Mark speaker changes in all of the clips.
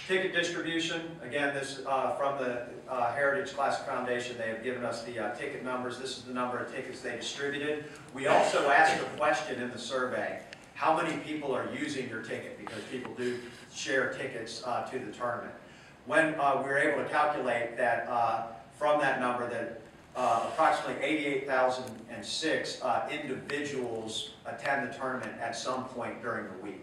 Speaker 1: Ticket distribution, again, this from the Heritage Classic Foundation. They have given us the ticket numbers. This is the number of tickets they distributed. We also asked a question in the survey: how many people are using your ticket? Because people do share tickets to the tournament. When we were able to calculate that from that number that approximately 88,006 individuals attend the tournament at some point during the week.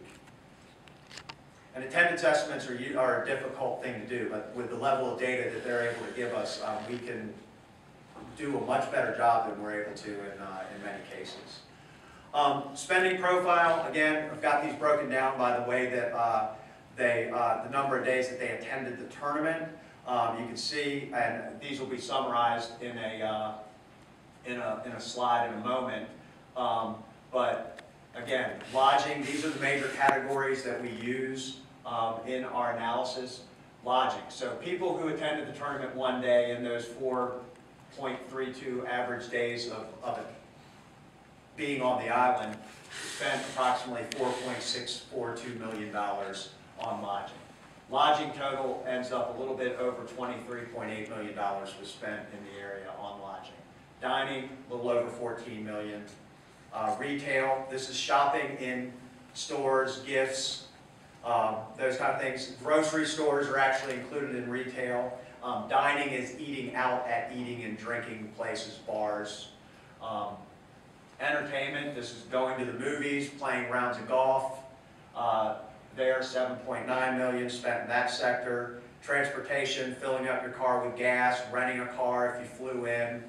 Speaker 1: And attendance estimates are a difficult thing to do, but with the level of data that they're able to give us, we can do a much better job than we're able to in many cases. Spending profile, again, I've got these broken down by the way that the number of days that they attended the tournament. You can see, and these will be summarized in a slide in a moment. But again, lodging, these are the major categories that we use in our analysis. Lodging. So people who attended the tournament one day in those 4.32 average days of it being on the island spent approximately $4.642 million on lodging. Lodging total ends up a little bit over $23.8 million was spent in the area on lodging. Dining, a little over $14 million. Retail, this is shopping in stores, gifts, those kind of things. Grocery stores are actually included in retail. Dining is eating out at eating and drinking places, bars. Entertainment, this is going to the movies, playing rounds of golf. There, $7.9 million spent in that sector. Transportation, filling up your car with gas, renting a car if you flew in.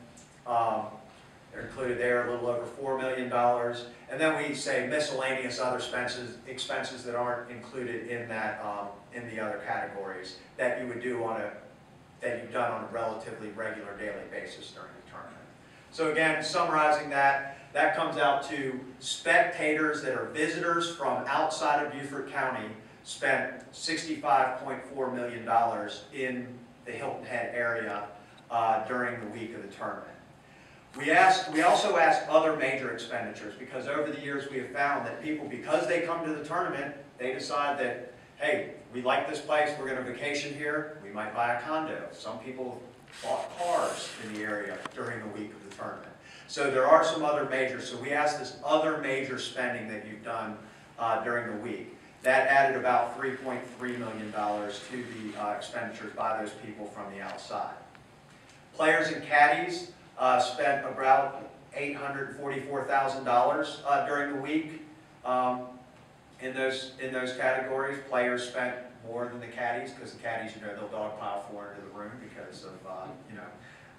Speaker 1: They're included there, a little over $4 million. And then we say miscellaneous other expenses that aren't included in that in the other categories that you would do that you've done on a relatively regular daily basis during the tournament. So again, summarizing that comes out to spectators that are visitors from outside of Beaufort County spent $65.4 million in the Hilton Head area during the week of the tournament. We also asked other major expenditures because over the years we have found that people, because they come to the tournament, they decide that, hey, we like this place, we're going to vacation here, we might buy a condo. Some people bought cars in the area during the week of the tournament. So there are some other major, so we asked this other major spending that you've done during the week. That added about $3.3 million to the expenditures by those people from the outside. Players and caddies spent about $844,000 during the week in those categories. Players spent more than the caddies because the caddies, they'll dogpile for into the room because of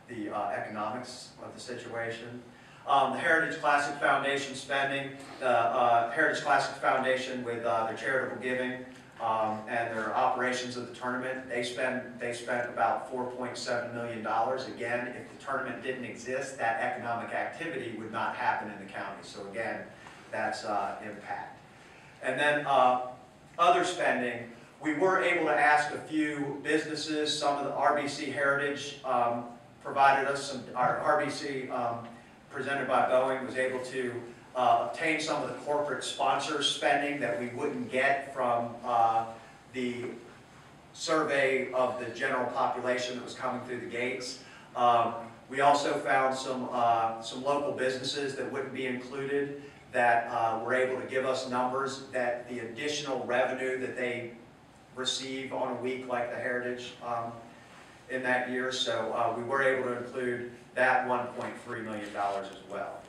Speaker 1: the economics of the situation. The Heritage Classic Foundation spending, the Heritage Classic Foundation with their charitable giving and their operations of the tournament, they spent about $4.7 million. Again, if the tournament didn't exist, that economic activity would not happen in the county. So again, that's impact. And then other spending, we were able to ask a few businesses. Some of the RBC Heritage provided us some, our RBC presented by Boeing was able to obtain some of the corporate sponsor spending that we wouldn't get from the survey of the general population that was coming through the gates. We also found some local businesses that wouldn't be included that were able to give us numbers that the additional revenue that they receive on a week like the Heritage in that year. So we were able to include that $1.3 million as well.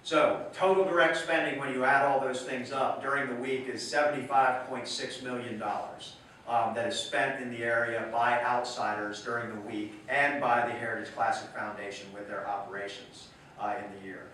Speaker 1: So total direct spending, when you add all those things up during the week, is $75.6 million that is spent in the area by outsiders during the week and by the Heritage Classic Foundation with their operations in the year.